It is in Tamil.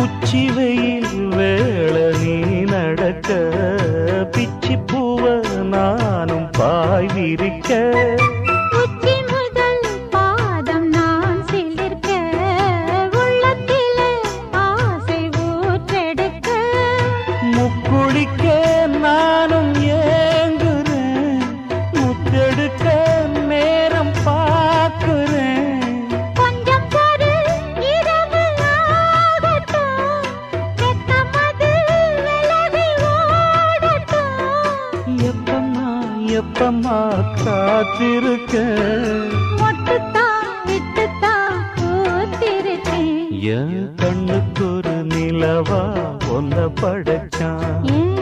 உச்சி வெயில் வேள நீ நடக்க பிச்சி பூவ நானும் பாய் விரிக்க உச்சி முதல் பாதம் நான் சிலிர்க்க உள்ளத்திலே ஆசை ஊற்றெடுக்க முக்குளிக்க நானும் ஏங்குறேன் முத்தெடுக்க நேரம் பார்க்கிறேன் கொஞ்சம் பொறு இரவு ஆகட்டும் வெக்கமது விலகி ஓடட்டும் எப்பம்மா காத்திருக்க மொட்டுத்தான் விட்டுத்தான் பூத்திருக்கேன் என் கண்ணுக்கு ஒரு நிலவா ஒன்ன படைச்சான் ஏன்